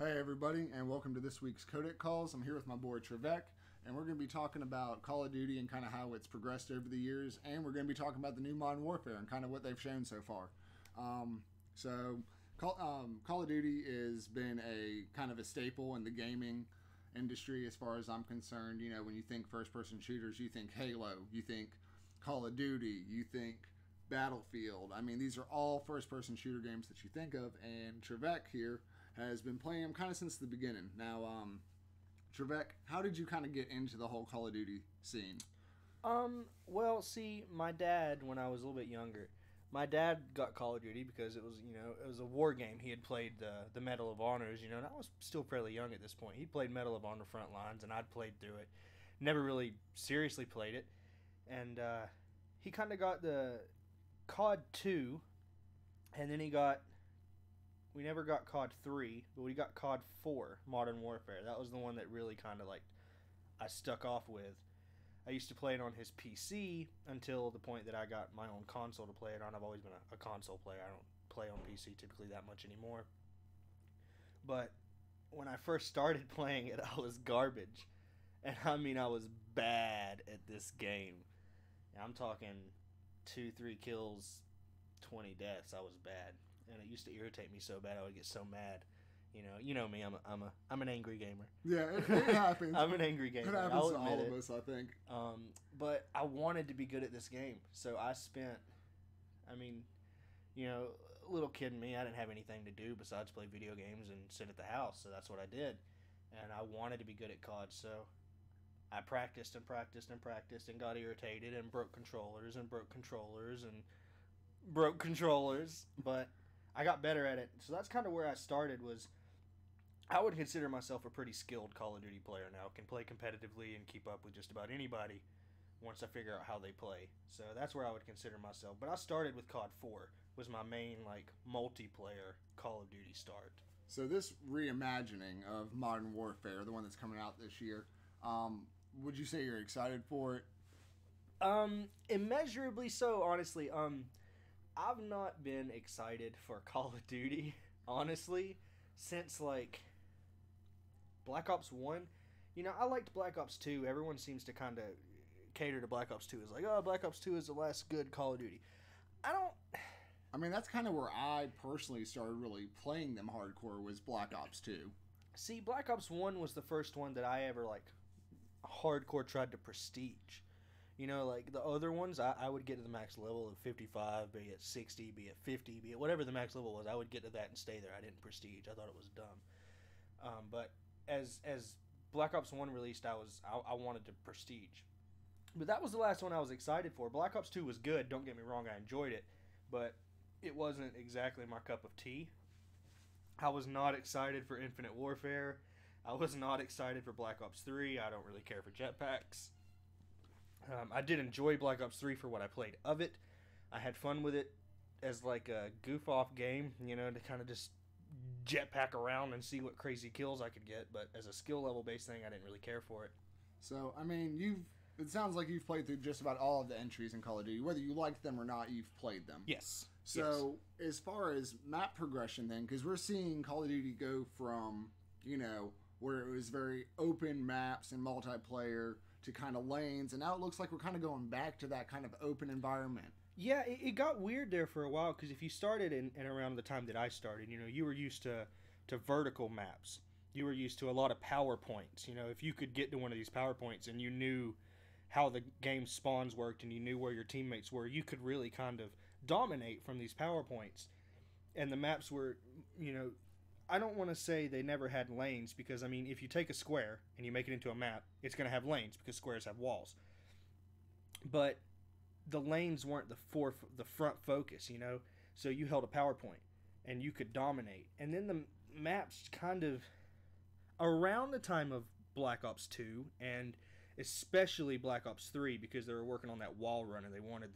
Hey everybody, and welcome to this week's Codec Calls. I'm here with my boy Triveck, and we're going to be talking about Call of Duty and kind of how it's progressed over the years, and we're going to be talking about the new Modern Warfare and kind of what they've shown so far. Call of Duty has been a kind of a staple in the gaming industry as far as I'm concerned. You know, when you think first-person shooters, you think Halo, you think Call of Duty, you think Battlefield. I mean, these are all first-person shooter games that you think of, and Triveck here has been playing them kind of since the beginning. Now, Triveck, how did you kind of get into the whole Call of Duty scene? Well, see, my dad, when I was a little bit younger, my dad got Call of Duty because it was, it was a war game. He had played the Medal of Honors, and I was still fairly young at this point. He played Medal of Honor Frontlines, and I'd played through it. Never really seriously played it. And he kind of got the CoD 2, and then we never got CoD 3, but we got CoD 4, Modern Warfare. That was the one that really kind of I stuck off with. I used to play it on his PC until the point that I got my own console to play it on. I've always been a console player. I don't play on PC typically that much anymore. But when I first started playing it, I was garbage. And I mean, I was bad at this game. I'm talking 2-3 kills, 20 deaths. I was bad. And it used to irritate me so bad I would get so mad. You know me. I'm an angry gamer. Yeah, it happens. I'm an angry gamer. It happens to all of us, I think. But I wanted to be good at this game, so I spent. Little kid me, I didn't have anything to do besides play video games and sit at the house, so that's what I did. And I wanted to be good at COD, so I practiced and practiced and practiced and got irritated and broke controllers and broke controllers and broke controllers, but I got better at it. So that's kind of where I started. I would consider myself a pretty skilled Call of Duty player now. Can play competitively and keep up with just about anybody once I figure out how they play. So that's where I would consider myself. But I started with COD 4. Was my main multiplayer Call of Duty start. So this reimagining of Modern Warfare, the one that's coming out this year, would you say you're excited for it? Immeasurably so, honestly. I've not been excited for Call of Duty, honestly, since, Black Ops 1. I liked Black Ops 2. Everyone seems to kind of cater to Black Ops 2 as Black Ops 2 is the last good Call of Duty. I mean, that's kind of where I personally started really playing them hardcore, was Black Ops 2. See, Black Ops 1 was the first one that I ever, hardcore tried to prestige. The other ones, I would get to the max level of 55, be it 60, be it 50, be it whatever the max level was. I would get to that and stay there. I didn't prestige. I thought it was dumb. But as Black Ops 1 released, I wanted to prestige. But that was the last one I was excited for. Black Ops 2 was good. Don't get me wrong. I enjoyed it. But it wasn't exactly my cup of tea. I was not excited for Infinite Warfare. I was not excited for Black Ops 3. I don't really care for jetpacks. I did enjoy Black Ops 3 for what I played of it. I had fun with it as a goof-off game, to kind of just jetpack around and see what crazy kills I could get. But as a skill level-based thing, I didn't really care for it. So, I mean, it sounds like you've played through just about all of the entries in Call of Duty. Whether you liked them or not, you've played them. Yes. So, as far as map progression then, because we're seeing Call of Duty go from, where it was very open maps and multiplayer to kind of lanes, and now it looks like we're kind of going back to that kind of open environment. Yeah, it got weird there for a while, because if you started in around the time that I started, you were used to vertical maps. You were used to a lot of power points. If you could get to one of these power points and you knew how the game spawns worked and you knew where your teammates were, you could really kind of dominate from these power points. And the maps were, I don't want to say they never had lanes, because, if you take a square and you make it into a map, it's going to have lanes, because squares have walls. But the lanes weren't the front focus, so you held a power point, and you could dominate. And then the maps kind of, around the time of Black Ops 2, and especially Black Ops 3, because they were working on that wall run, and they wanted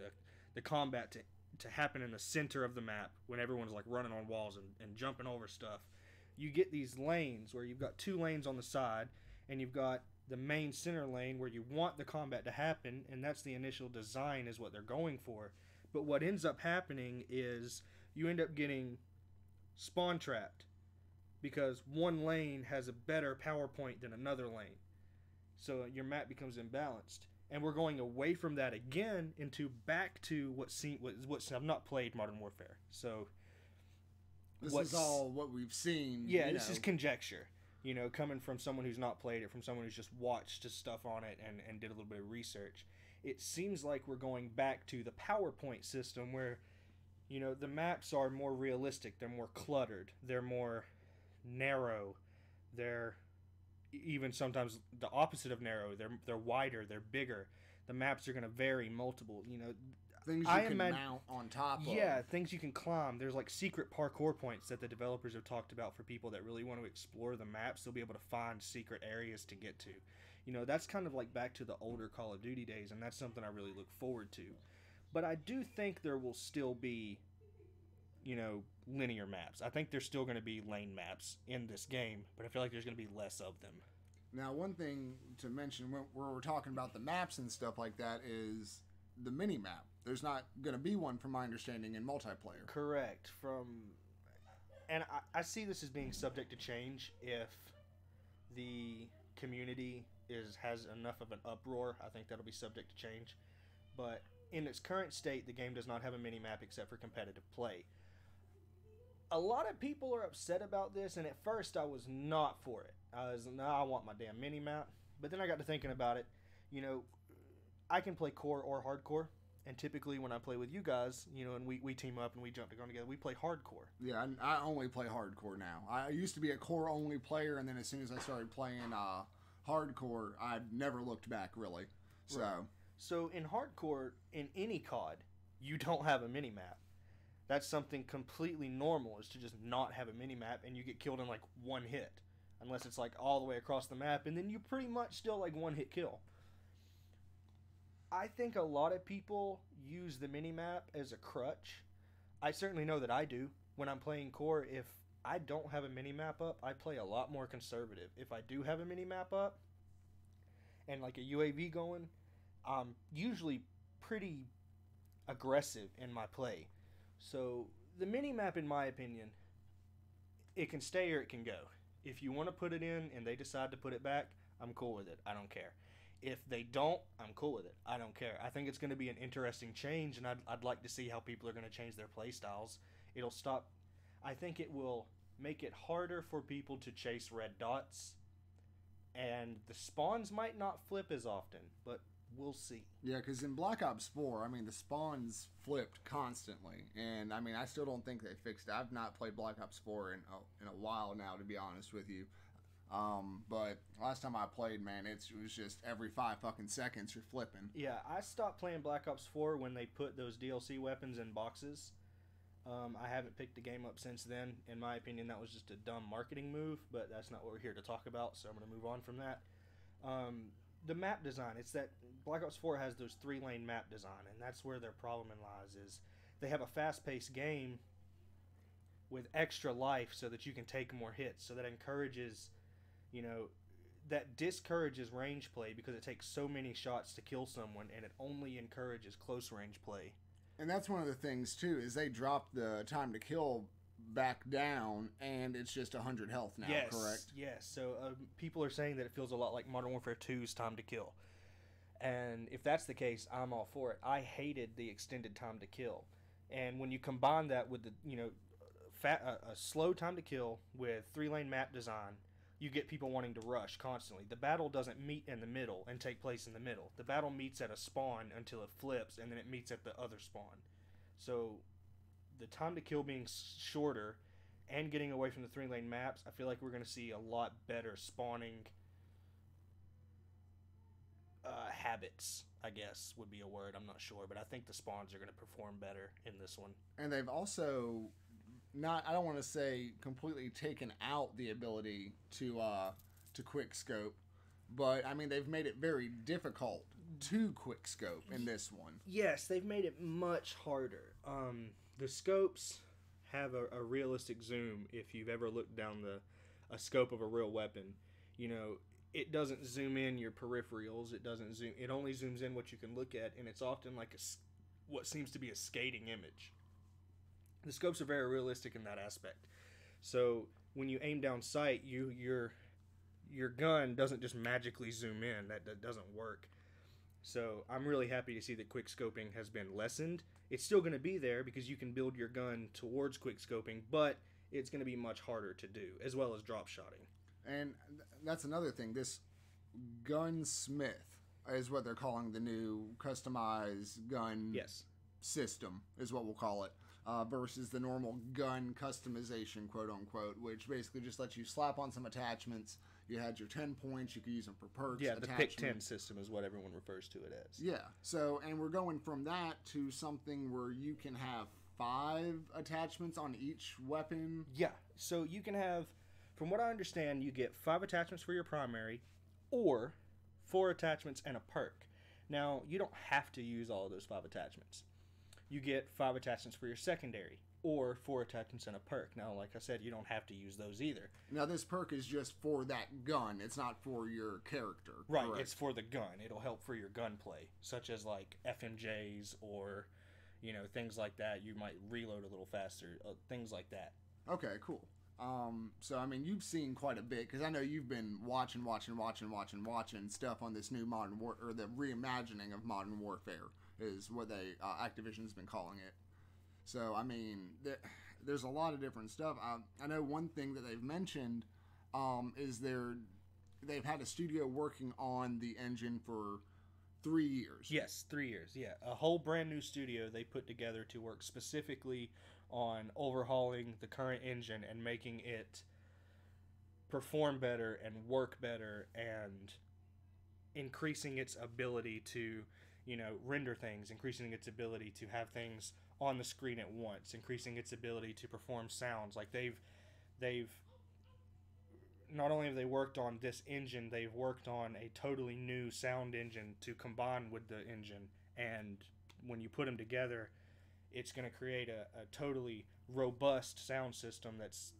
the combat to happen in the center of the map, when everyone's running on walls and jumping over stuff. You get these lanes where you've got 2 lanes on the side, and you've got the main center lane where you want the combat to happen, and that's the initial design, is what they're going for. But what ends up happening is you end up getting spawn trapped because one lane has a better power point than another lane. So your map becomes imbalanced. And we're going away from that again into back to what I've not played Modern Warfare. So this is all what we've seen. Yeah, this is conjecture. Coming from someone who's not played it, from someone who's just watched stuff on it and did a little bit of research. It seems like we're going back to the PowerPoint system where, the maps are more realistic. They're more cluttered. They're more narrow. They're even sometimes the opposite of narrow. They're wider. They're bigger. The maps are going to vary multiple. Things you can mount on top of. Yeah, things you can climb. There's like secret parkour points that the developers have talked about for people that really want to explore the maps. They'll be able to find secret areas to get to. That's kind of like back to the older Call of Duty days, and that's something I really look forward to. But I do think there will still be, linear maps. I think there's still going to be lane maps in this game, but I feel like there's going to be less of them. Now, one thing to mention when we're talking about the maps and stuff like that is the mini map. There's not going to be one, from my understanding, in multiplayer. Correct. And I see this as being subject to change if the community has enough of an uproar. I think that'll be subject to change. But in its current state, the game does not have a mini map except for competitive play. A lot of people are upset about this, and at first I was not for it. I want my damn mini map. But then I got to thinking about it. I can play core or hardcore. And typically when I play with you guys, and we team up and we jump to go together, we play hardcore. Yeah, I only play hardcore now. I used to be a core-only player, and then as soon as I started playing hardcore, I never looked back, really. So in hardcore, in any COD, you don't have a mini-map. That's something completely normal, is to just not have a mini-map, and you get killed in like one hit. Unless it's like all the way across the map, and then you pretty much still like one-hit kill. I think a lot of people use the mini-map as a crutch. I certainly know that I do. When I'm playing core, if I don't have a mini-map up, I play a lot more conservative. If I do have a mini-map up and like a UAV going, I'm usually pretty aggressive in my play. So the mini-map, in my opinion, it can stay or it can go. If you want to put it in and they decide to put it back, I'm cool with it. I don't care. If they don't, I'm cool with it. I don't care. I think it's going to be an interesting change, and I'd like to see how people are going to change their play styles. It'll stop. I think it will make it harder for people to chase red dots, and the spawns might not flip as often, but we'll see. Yeah, because in Black Ops 4, the spawns flipped constantly, and I still don't think they fixed it. I've not played Black Ops 4 in a while now, to be honest with you. But last time I played, man, it was just every 5 fucking seconds you're flipping. Yeah, I stopped playing Black Ops 4 when they put those DLC weapons in boxes. I haven't picked the game up since then. In my opinion, that was just a dumb marketing move, but that's not what we're here to talk about, so I'm going to move on from that. The map design, it's that Black Ops 4 has those 3-lane map design, and that's where their problem lies, is they have a fast-paced game with extra life so that you can take more hits, so that encourages... that discourages range play because it takes so many shots to kill someone, and it only encourages close range play. And that's one of the things, too, is they dropped the time to kill back down, and it's just 100 health now, correct? Yes, so people are saying that it feels a lot like Modern Warfare 2's time to kill. And if that's the case, I'm all for it. I hated the extended time to kill. And when you combine that with the, a slow time to kill with 3-lane map design, you get people wanting to rush constantly. The battle doesn't meet in the middle and take place in the middle. The battle meets at a spawn until it flips, and then it meets at the other spawn. So the time to kill being shorter and getting away from the 3-lane maps, I feel like we're going to see a lot better spawning habits, I guess would be a word. I'm not sure, but I think the spawns are going to perform better in this one. And they've also... I don't want to say completely taken out the ability to quick scope, but they've made it very difficult to quick scope in this one. Yes, they've made it much harder. The scopes have a realistic zoom. If you've ever looked down a scope of a real weapon, it doesn't zoom in your peripherals. It doesn't zoom. It only zooms in what you can look at, and it's often like what seems to be a skating image. The scopes are very realistic in that aspect. So when you aim down sight, your gun doesn't just magically zoom in. That doesn't work. So I'm really happy to see that quick scoping has been lessened. It's still going to be there because you can build your gun towards quick scoping, but it's going to be much harder to do, as well as drop shotting. And that's another thing. This gunsmith is what they're calling the new customized gun system, is what we'll call it, versus the normal gun customization, quote unquote, which basically just lets you slap on some attachments. You had your 10 points, you could use them for perks. Yeah, the pick 10 system is what everyone refers to it as. Yeah, so, and we're going from that to something where you can have 5 attachments on each weapon. Yeah, so you can have, from what I understand, you get 5 attachments for your primary, or 4 attachments and a perk. Now, you don't have to use all of those 5 attachments. You get 5 attachments for your secondary, or 4 attachments and a perk. Now, like I said, you don't have to use those either. Now, this perk is just for that gun. It's not for your character. Right, correct? It's for the gun. It'll help for your gunplay, such as like FMJs or, things like that. You might reload a little faster, things like that. Okay, cool. So, I mean, you've seen quite a bit, because I know you've been watching stuff on this new or the reimagining of Modern Warfare is what Activision's been calling it. So, I mean, there's a lot of different stuff. I know one thing that they've mentioned is they've had a studio working on the engine for 3 years. Yes, 3 years, yeah. A whole brand new studio they put together to work specifically on overhauling the current engine and making it perform better and work better and increasing its ability to, render things, increasing its ability to have things on the screen at once, increasing its ability to perform sounds. Like they've not only have they worked on this engine, they've worked on a totally new sound engine to combine with the engine, and when you put them together, it's going to create a totally robust sound system that's,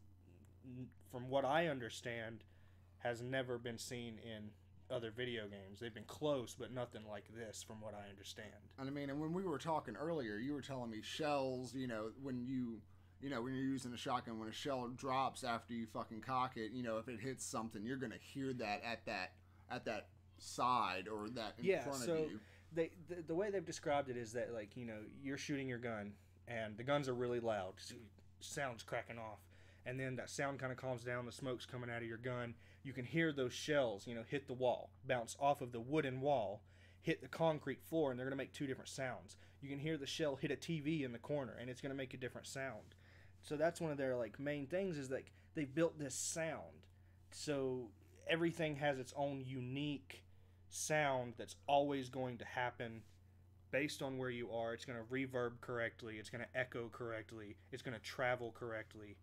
from what I understand, has never been seen in other video games. They've been close, but nothing like this, from what I understand. And I mean, and when we were talking earlier, you were telling me shells, when you're using a shotgun, when a shell drops after you fucking cock it, if it hits something, you're going to hear that at that side or that in front of you. The way they've described it is that, like, you're shooting your gun, and the guns are really loud, sounds cracking off, and then that sound kind of calms down, the smoke's coming out of your gun. You can hear those shells, hit the wall, bounce off of the wooden wall, hit the concrete floor, and they're going to make 2 different sounds. You can hear the shell hit a TV in the corner, and it's going to make a different sound. So that's one of their, like, main things, is like they've built this sound. So everything has its own unique sound that's always going to happen based on where you are. It's going to reverb correctly, it's going to echo correctly, it's going to travel correctly.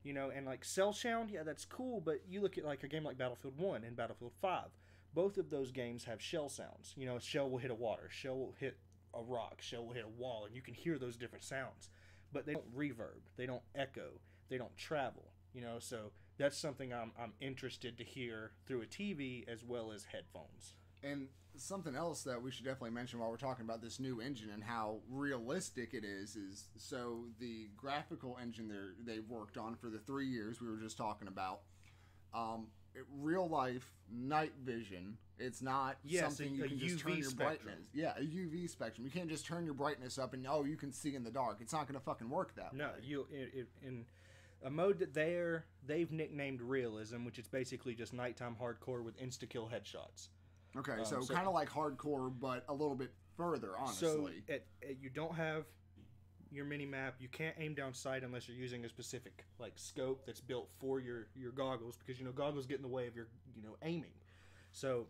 And like cell sound, yeah, that's cool, but you look at like a game like Battlefield 1 and Battlefield 5. Both of those games have shell sounds. A shell will hit a water, shell will hit a rock, shell will hit a wall, and you can hear those different sounds. But they don't reverb, they don't echo, they don't travel. So that's something I'm interested to hear through a TV as well as headphones. And something else that we should definitely mention while we're talking about this new engine and how realistic it is so the graphical engine they've worked on for the 3 years we were just talking about, real life night vision. It's not something you can just turn your brightness. Yeah, a UV spectrum. You can't just turn your brightness up and you can see in the dark. It's not going to fucking work that way. No, in a mode that they've nicknamed realism, which is basically just nighttime hardcore with insta-kill headshots. Okay, so kind of like hardcore, but a little bit further, honestly. So you don't have your mini-map. You can't aim down sight unless you're using a specific like scope that's built for your goggles, because goggles get in the way of your aiming. So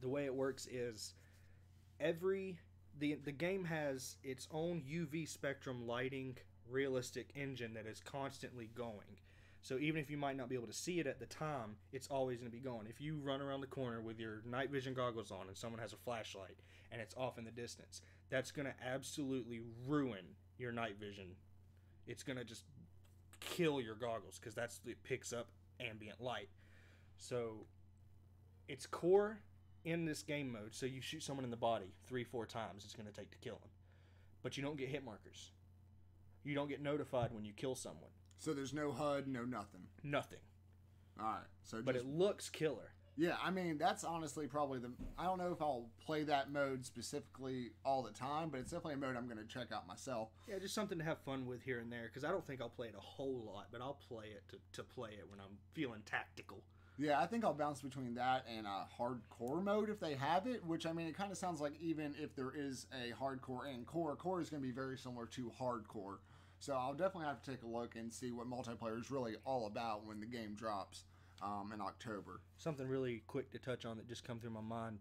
the way it works is the game has its own UV spectrum lighting realistic engine that is constantly going. So even if you might not be able to see it at the time, it's always going to be going. If you run around the corner with your night vision goggles on and someone has a flashlight and it's off in the distance, that's going to absolutely ruin your night vision. It's going to just kill your goggles, because it picks up ambient light. So it's core in this game mode. So you shoot someone in the body 3-4 times, it's going to take to kill them. But you don't get hit markers. You don't get notified when you kill someone. So there's no HUD, no nothing. Nothing. All right. So, but it looks killer. Yeah, I mean, that's honestly probably I don't know if I'll play that mode specifically all the time, but it's definitely a mode I'm going to check out myself. Yeah, just something to have fun with here and there, because I don't think I'll play it a whole lot, but I'll play it to play it when I'm feeling tactical. Yeah, I think I'll bounce between that and a hardcore mode if they have it, which, I mean, it kind of sounds like even if there is a hardcore and core is going to be very similar to hardcore. So I'll definitely have to take a look and see what multiplayer is really all about when the game drops. In October. Something really quick to touch on that just come through my mind.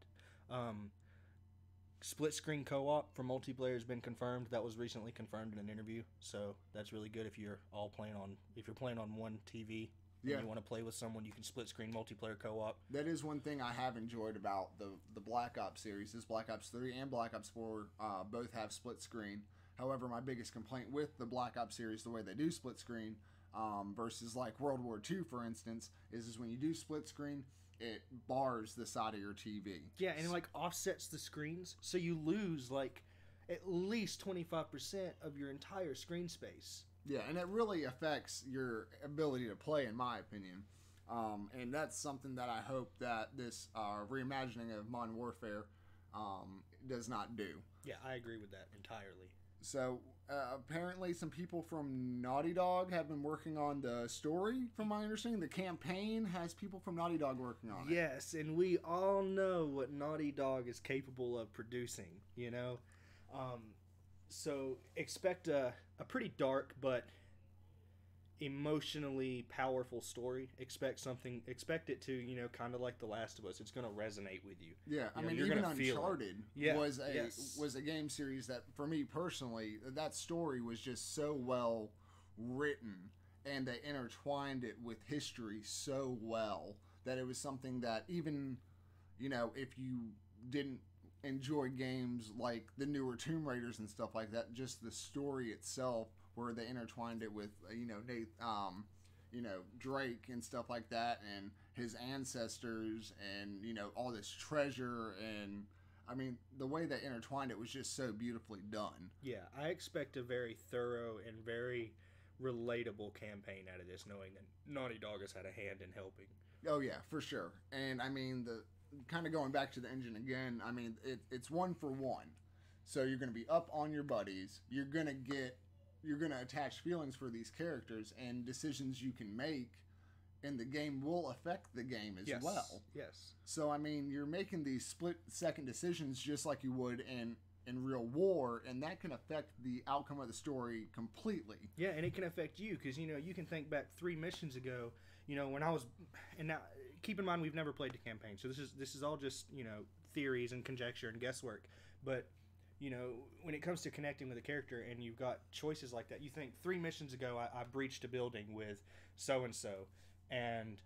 Split screen co-op for multiplayer has been confirmed. That was recently confirmed in an interview, so that's really good if you're playing on one TV. And you want to play with someone, you can split screen multiplayer co-op. That is one thing I have enjoyed about the Black Ops series. This Black Ops 3 and Black Ops 4 both have split screen. However, my biggest complaint with the Black Ops series, the way they do split screen, versus like World War II, for instance, is when you do split screen, it bars the side of your TV. Yeah, and it like offsets the screens, so you lose like at least 25% of your entire screen space. Yeah, and it really affects your ability to play, in my opinion. And that's something that I hope that this reimagining of Modern Warfare does not do. Yeah, I agree with that entirely. So, apparently some people from Naughty Dog have been working on the story, from my understanding. The campaign has people from Naughty Dog working on it. Yes, and we all know what Naughty Dog is capable of producing, you know? So, expect a pretty dark but emotionally powerful story. Expect it to, you know, kind of like The Last of Us. It's going to resonate with you. Yeah, I mean, even Uncharted was a game series that, for me personally, that story was just so well written, and they intertwined it with history so well that it was something that even, you know, if you didn't enjoy games like the newer Tomb Raiders and stuff like that, just the story itself, where they intertwined it with, Drake and stuff like that, and his ancestors, and, you know, all this treasure, and I mean, the way they intertwined it was just so beautifully done. Yeah, I expect a very thorough and very relatable campaign out of this, knowing that Naughty Dog has had a hand in helping. Oh yeah, for sure. And I mean, the kind of going back to the engine again, I mean, it's one for one. So you're going to be up on your buddies. You're going to attach feelings for these characters, and decisions you can make in the game will affect the game as well. Yes. So, I mean, you're making these split-second decisions just like you would in real war, and that can affect the outcome of the story completely. Yeah, and it can affect you, because, you know, you can think back 3 missions ago, you know, when I was... And now, keep in mind, we've never played the campaign, so this is all just, you know, theories and conjecture and guesswork. But, you know, when it comes to connecting with a character and you've got choices like that, you think 3 missions ago I breached a building with so-and-so, and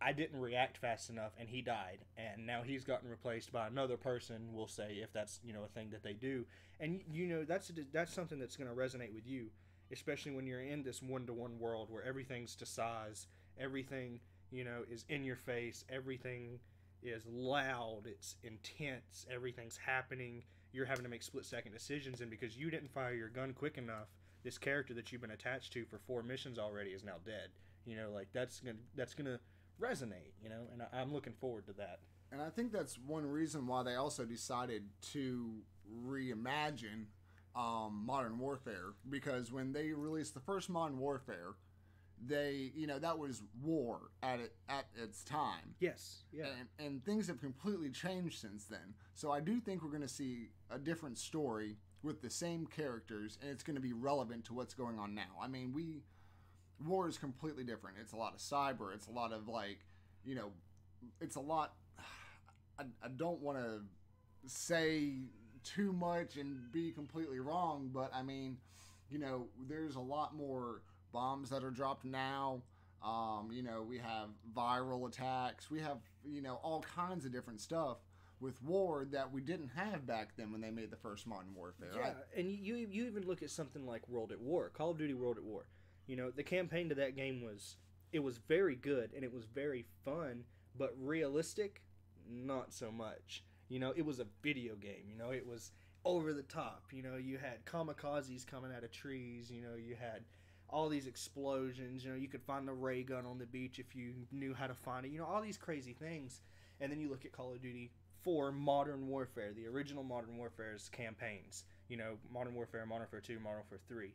I didn't react fast enough, and he died, and now he's gotten replaced by another person, we'll say, if that's, you know, a thing that they do. And, you know, that's something that's going to resonate with you, especially when you're in this one-to-one world where everything's to size, everything, you know, is in your face, everything is loud, it's intense, everything's happening, you're having to make split-second decisions, and because you didn't fire your gun quick enough, this character that you've been attached to for 4 missions already is now dead. You know, like, that's gonna resonate, you know, and I'm looking forward to that. And I think that's one reason why they also decided to reimagine Modern Warfare, because when they released the first Modern Warfare, they, you know, that was war at its time. Yes, yeah. And things have completely changed since then. So I do think we're going to see a different story with the same characters, and it's going to be relevant to what's going on now. I mean, war is completely different. It's a lot of cyber. It's a lot of, like, you know, it's a lot... I don't want to say too much and be completely wrong, but, I mean, you know, there's a lot more bombs that are dropped now. You know, we have viral attacks. We have, you know, all kinds of different stuff with war that we didn't have back then when they made the first Modern Warfare. Yeah, right? And you even look at something like World at War, Call of Duty World at War. You know, the campaign to that game was very good, and it was very fun, but realistic, not so much. You know, it was a video game. You know, it was over the top. You know, you had kamikazes coming out of trees. You know, you had all these explosions. You know, you could find the ray gun on the beach if you knew how to find it. You know, all these crazy things. And then you look at Call of Duty 4 Modern Warfare, the original Modern Warfare's campaigns. You know, Modern Warfare, Modern Warfare 2, Modern Warfare 3.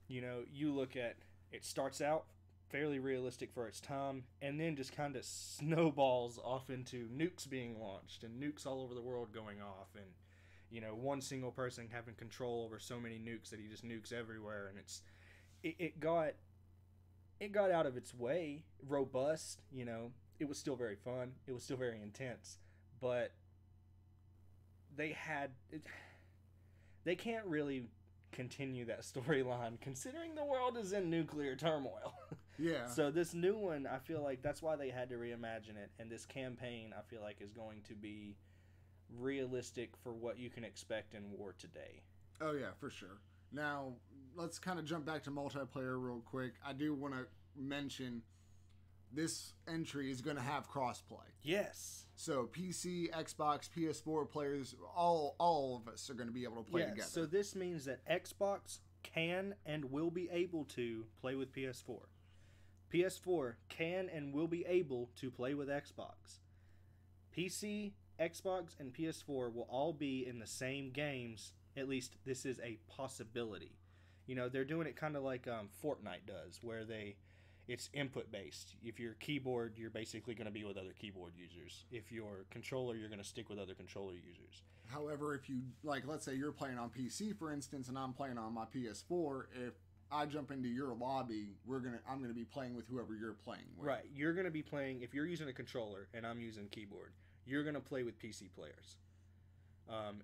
You know, you look at, it starts out fairly realistic for its time, and then just kind of snowballs off into nukes being launched and nukes all over the world going off, and you know, one single person having control over so many nukes that he just nukes everywhere, and it got out of its way, robust. You know, it was still very fun, it was still very intense, but they can't really continue that storyline considering the world is in nuclear turmoil. Yeah. So this new one, I feel like that's why they had to reimagine it, and this campaign I feel like is going to be realistic for what you can expect in war today. Oh yeah, for sure. Now, let's kind of jump back to multiplayer real quick. I do want to mention this entry is going to have crossplay. Yes. So PC, Xbox, PS4 players, all of us are going to be able to play together. So this means that Xbox can and will be able to play with PS4. PS4 can and will be able to play with Xbox. PC, Xbox, and PS4 will all be in the same games. At least this is a possibility. You know, they're doing it kind of like Fortnite does, where it's input based. If you're keyboard, you're basically going to be with other keyboard users. If you're controller, you're going to stick with other controller users. However, if you, like, let's say you're playing on PC, for instance, and I'm playing on my PS4, if I jump into your lobby, I'm gonna be playing with whoever you're playing with. Right. You're gonna be playing, if you're using a controller and I'm using keyboard, you're gonna play with PC players.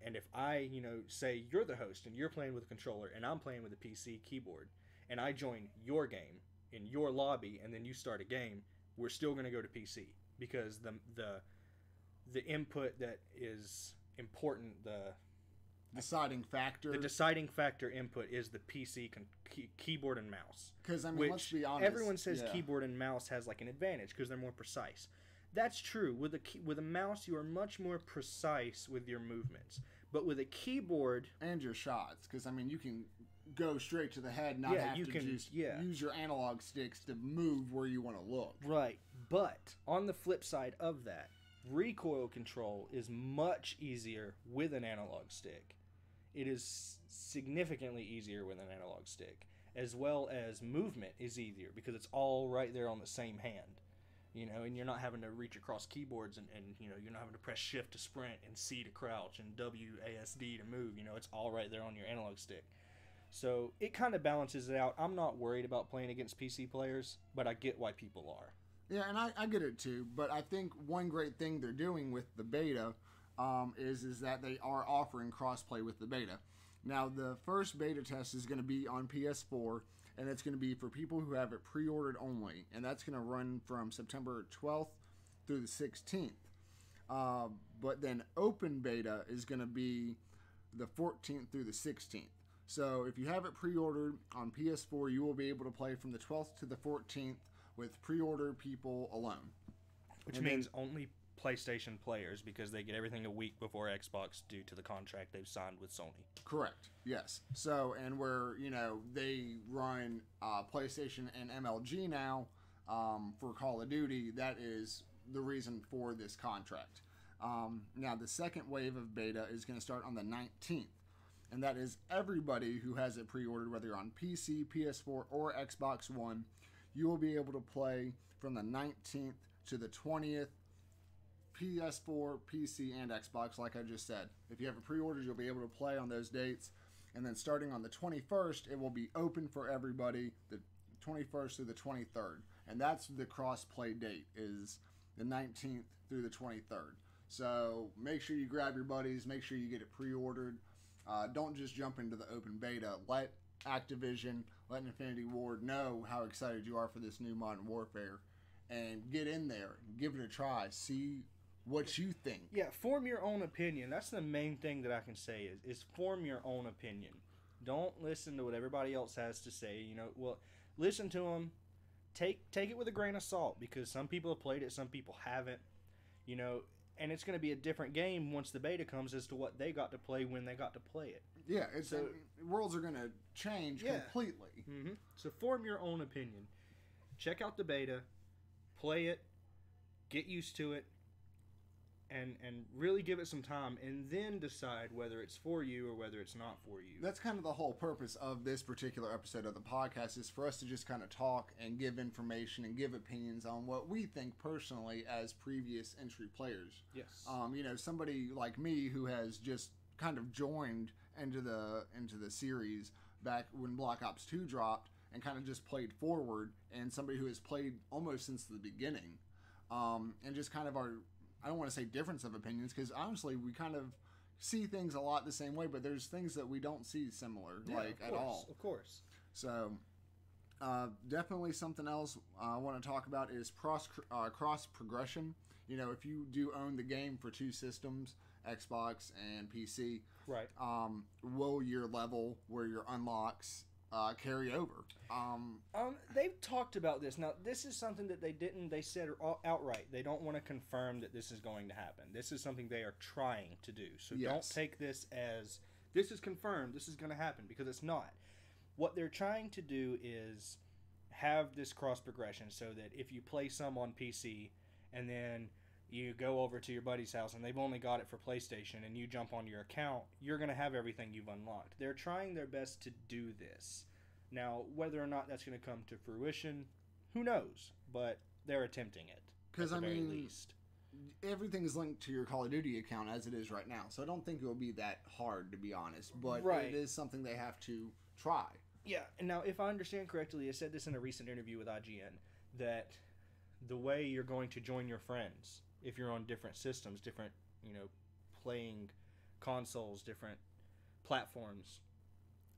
And if I, say you're the host and you're playing with a controller and I'm playing with a PC keyboard, and I join your game in your lobby and then you start a game, we're still gonna go to PC because the input that is important, the deciding factor input is the PC keyboard and mouse. Because, I mean, let's be honest. Everyone says keyboard and mouse has like an advantage because they're more precise. That's true. With a mouse, you are much more precise with your movements. But with a keyboard... And your shots. Because, I mean, you can go straight to the head and not have to just use your analog sticks to move where you want to look. Right. But, on the flip side of that, recoil control is much easier with an analog stick. It is significantly easier with an analog stick, as well as movement is easier because it's all right there on the same hand, and you're not having to reach across keyboards and you're not having to press shift to sprint and C to crouch and WASD to move. It's all right there on your analog stick. So it kind of balances it out. I'm not worried about playing against PC players, but I get why people are. Yeah, and I get it too, but I think one great thing they're doing with the beta is that they are offering crossplay with the beta. Now, the first beta test is going to be on PS4, and it's going to be for people who have it pre-ordered only, and that's going to run from September 12th through the 16th. But then open beta is going to be the 14th through the 16th. So if you have it pre-ordered on PS4, you will be able to play from the 12th to the 14th with pre-order people alone. Which means only PlayStation players, because they get everything a week before Xbox due to the contract they've signed with Sony. Correct. Yes. So, and where, they run PlayStation and MLG now for Call of Duty, that is the reason for this contract. Now, the second wave of beta is going to start on the 19th. And that is everybody who has it pre-ordered, whether you're on PC, PS4, or Xbox One. You will be able to play from the 19th to the 20th, PS4, PC, and Xbox, like I just said. If you have it pre-ordered, you'll be able to play on those dates. And then starting on the 21st, it will be open for everybody, the 21st through the 23rd. And that's the cross-play date, is the 19th through the 23rd. So make sure you grab your buddies, make sure you get it pre-ordered. Don't just jump into the open beta. Let Activision, let Infinity Ward know how excited you are for this new Modern Warfare, and get in there, give it a try, see what you think. Yeah, form your own opinion. That's the main thing that I can say is form your own opinion. Don't listen to what everybody else has to say. Listen to them. Take it with a grain of salt, because some people have played it, some people haven't. and it's going to be a different game once the beta comes as to what they got to play when they got to play it. Yeah, worlds are going to change completely. Mm-hmm. So form your own opinion. Check out the beta, play it, get used to it, and really give it some time, and then decide whether it's for you or whether it's not for you. That's kind of the whole purpose of this particular episode of the podcast, is for us to just kind of talk and give information and give opinions on what we think personally as previous entry players. Yes. Somebody like me who has just kind of joined into the series back when Black Ops 2 dropped and kind of just played forward, and somebody who has played almost since the beginning, and just kind of I don't want to say difference of opinions, because honestly we kind of see things a lot the same way, but there's things that we don't see similar, at all. Of course. So definitely something else I want to talk about is cross progression. If you do own the game for two systems, Xbox and PC, right? Will your level where your unlocks carry over? They've talked about this. Now, this is something that they said outright. They don't want to confirm that this is going to happen. This is something they are trying to do. So Don't take this as this is confirmed, this is going to happen, because it's not. What they're trying to do is have this cross progression so that if you play some on PC and then you go over to your buddy's house and they've only got it for PlayStation and you jump on your account, you're going to have everything you've unlocked. They're trying their best to do this. Now, whether or not that's going to come to fruition, who knows? But they're attempting it. Because, least. Everything's linked to your Call of Duty account as it is right now. So I don't think it will be that hard, to be honest. But It is something they have to try. Yeah. And now, if I understand correctly, I said this in a recent interview with IGN, that the way you're going to join your friends, if you're on different systems, different, playing consoles, different platforms,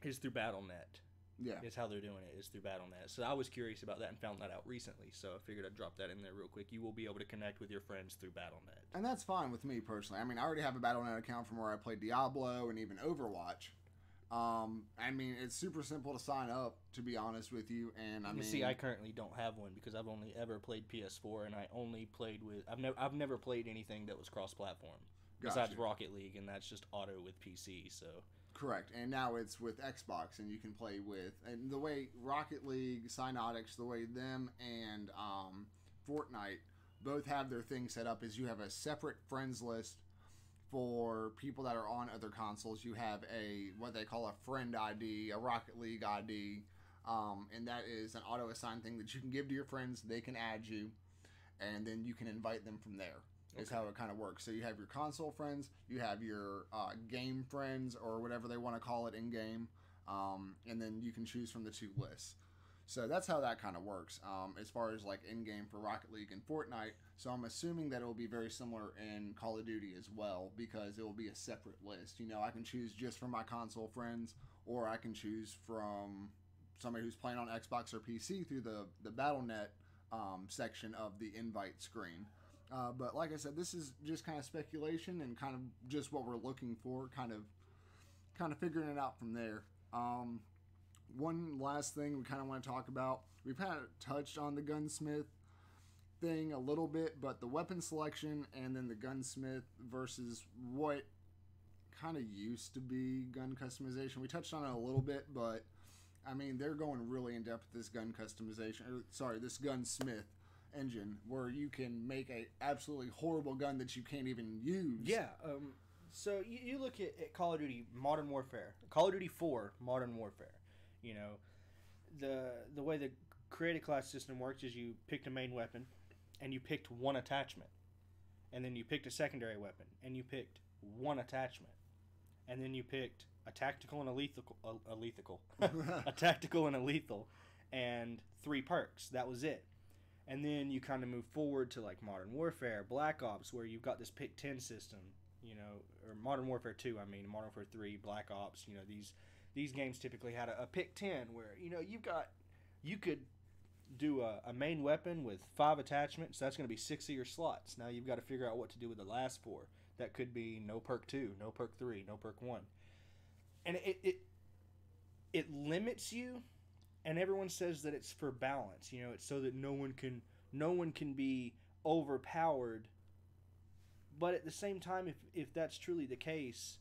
is through Battle.net. Yeah. Is how they're doing it, is through Battle.net. So I was curious about that and found that out recently. So I figured I'd drop that in there real quick. You will be able to connect with your friends through Battle.net. And that's fine with me personally. I already have a Battle.net account from where I played Diablo and even Overwatch. It's super simple to sign up, to be honest with you. And see, I currently don't have one because I've only ever played PS4, and I only played with. I've never played anything that was cross-platform besides Rocket League, and that's just auto with PC. So. Correct, and now it's with Xbox, and you can play with, and the way Rocket League, Psynotix, the way them and Fortnite both have their thing set up is you have a separate friends list for people that are on other consoles. You have what they call a friend ID, a Rocket League ID, and that is an auto-assigned thing that you can give to your friends. They can add you, and then you can invite them from there. Is how it kind of works. So you have your console friends, you have your game friends, or whatever they want to call it in game, and then you can choose from the two lists. So that's how that kind of works as far as like in game for Rocket League and Fortnite. So I'm assuming that it will be very similar in Call of Duty as well, because it will be a separate list. I can choose just from my console friends, or I can choose from somebody who's playing on Xbox or PC through the Battle.net section of the invite screen. But like I said, this is just kind of speculation and kind of just what we're looking for, kind of figuring it out from there. One last thing we kind of want to talk about. We've kind of touched on the gunsmith thing a little bit, but the weapon selection and then the gunsmith versus what kind of used to be gun customization. We touched on it a little bit, but they're going really in depth with this gun customization. This gunsmith engine where you can make a absolutely horrible gun that you can't even use. Yeah. So you look at Call of Duty Modern Warfare, Call of Duty 4 Modern Warfare. The way the creative class system works is you picked a main weapon and you picked one attachment, and then you picked a secondary weapon and you picked one attachment, and then you picked a tactical and a lethal a tactical and a lethal, and 3 perks. That was it. And then you kind of move forward to like Modern Warfare, Black Ops, where you've got this pick 10 system, or Modern Warfare 2, Modern Warfare 3, Black Ops, these games typically had a pick 10 where, you could do a main weapon with 5 attachments. That's going to be 6 of your slots. Now you've got to figure out what to do with the last 4. That could be no perk 2, no perk 3, no perk 1. And it limits you. And everyone says that it's for balance, it's so that no one can be overpowered But at the same time, if that's truly the case,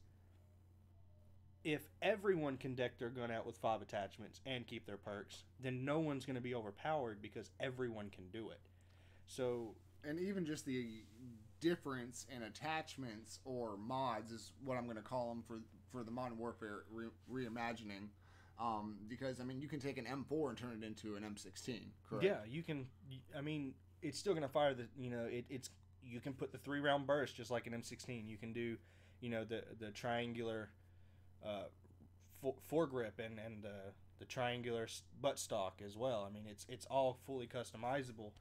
if everyone can deck their gun out with 5 attachments and keep their perks, then no one's going to be overpowered because everyone can do it. So, and even just the difference in attachments or mods is what I'm going to call them for the Modern Warfare reimagining. Because I mean, you can take an M4 and turn it into an M16, correct? Yeah, you can. I mean, it's still going to fire the. It's you can put the 3-round burst just like an M16. You can do, the triangular foregrip and the triangular butt stock as well. I mean, it's all fully customizable,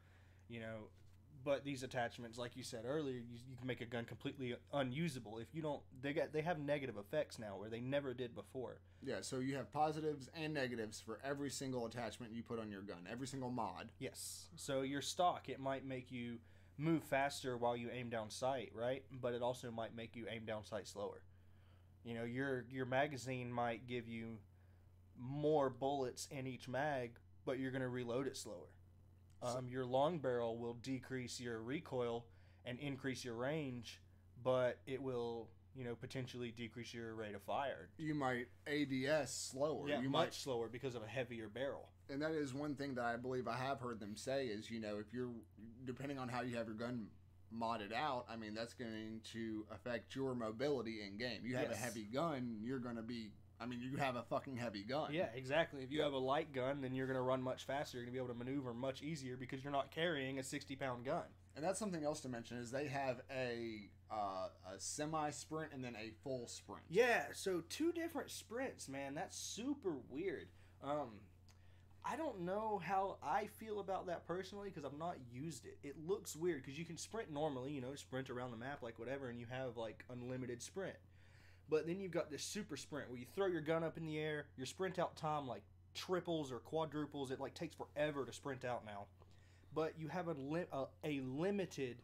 But these attachments, like you said earlier, you can make a gun completely unusable if you don't. They have negative effects now where they never did before. Yeah, so you have positives and negatives for every single attachment you put on your gun, every single mod. Yes. So your stock, it might make you move faster while you aim down sight, right? But it also might make you aim down sight slower. Your magazine might give you more bullets in each mag, but you're going to reload it slower. Your long barrel will decrease your recoil and increase your range, but it will, potentially decrease your rate of fire. You might ADS slower. Yeah, much slower because of a heavier barrel. And that is one thing that I believe I have heard them say is, if you're, depending on how you have your gun modded out, I mean, that's going to affect your mobility in game. You have a heavy gun, you're going to be, you have a fucking heavy gun. Yeah, exactly. If you have a light gun, then you're going to run much faster. You're going to be able to maneuver much easier because you're not carrying a 60-pound gun. And that's something else to mention is they have a semi-sprint and then a full sprint. Yeah, so 2 different sprints, man. That's super weird. I don't know how I feel about that personally because I've not used it. It looks weird because you can sprint normally, sprint around the map like whatever, and you have like unlimited sprint. But then you've got this super sprint where you throw your gun up in the air, your sprint out time like triples or quadruples. It like takes forever to sprint out now. But you have a limited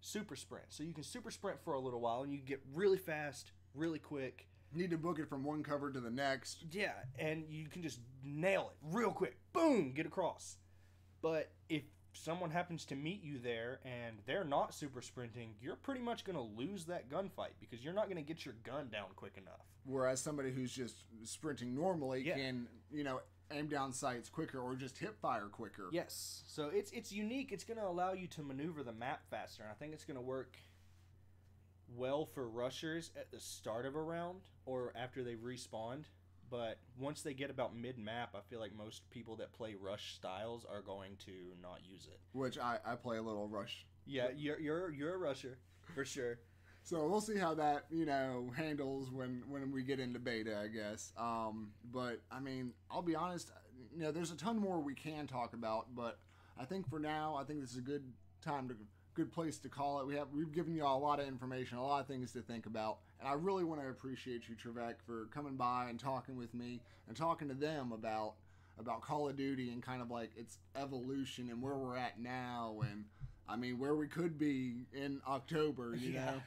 super sprint. So you can super sprint for a little while and you get really fast, really quick. Need to book it from one cover to the next. Yeah, and you can just nail it real quick. Boom, get across. But if someone happens to meet you there and they're not super sprinting, you're pretty much going to lose that gunfight because you're not going to get your gun down quick enough. Whereas somebody who's just sprinting normally can, aim down sights quicker or just hip fire quicker. Yes. So it's unique. It's going to allow you to maneuver the map faster. And I think it's going to work well for rushers at the start of a round or after they've respawned. But once they get about mid-map, I feel like most people that play rush styles are going to not use it. Which I play a little rush. Yeah, you're a rusher for sure. So we'll see how that handles when we get into beta, I guess. But I mean, I'll be honest. There's a ton more we can talk about, but I think for now, I think this is a good place to call it. We've given you all a lot of information, a lot of things to think about, and I really want to appreciate you, Triveck, for coming by and talking with me and talking to them about Call of Duty and kind of like its evolution and where we're at now, and I mean where we could be in October, you know.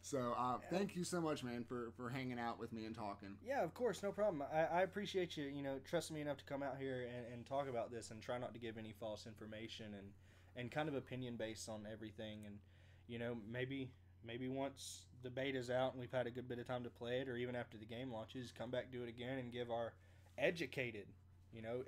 So thank you so much, man, for hanging out with me and talking. Yeah, of course, no problem. I appreciate you, trusting me enough to come out here and talk about this and try not to give any false information and kind of opinion based on everything. And, maybe once the beta's out and we've had a good bit of time to play it, or even after the game launches, come back, do it again, and give our educated,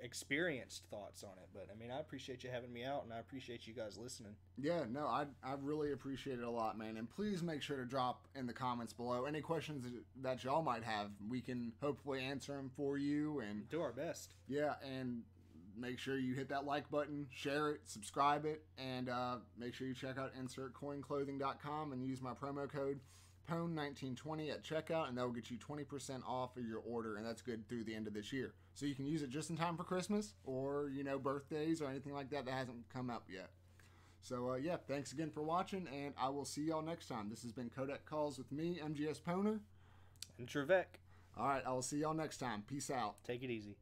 experienced thoughts on it. But, I mean, I appreciate you having me out, and I appreciate you guys listening. Yeah, no, I really appreciate it a lot, man. And please make sure to drop in the comments below any questions that y'all might have. We can hopefully answer them for you. And do our best. Yeah, and make sure you hit that like button, share it, subscribe it, and make sure you check out insertcoinclothing.com and use my promo code PONE1920 at checkout, and that will get you 20% off of your order, and that's good through the end of this year. So you can use it just in time for Christmas or, birthdays or anything like that hasn't come up yet. So, yeah, thanks again for watching, and I will see y'all next time. This has been Codec Calls with me, MGS Poner. And Triveck. All right, I will see y'all next time. Peace out. Take it easy.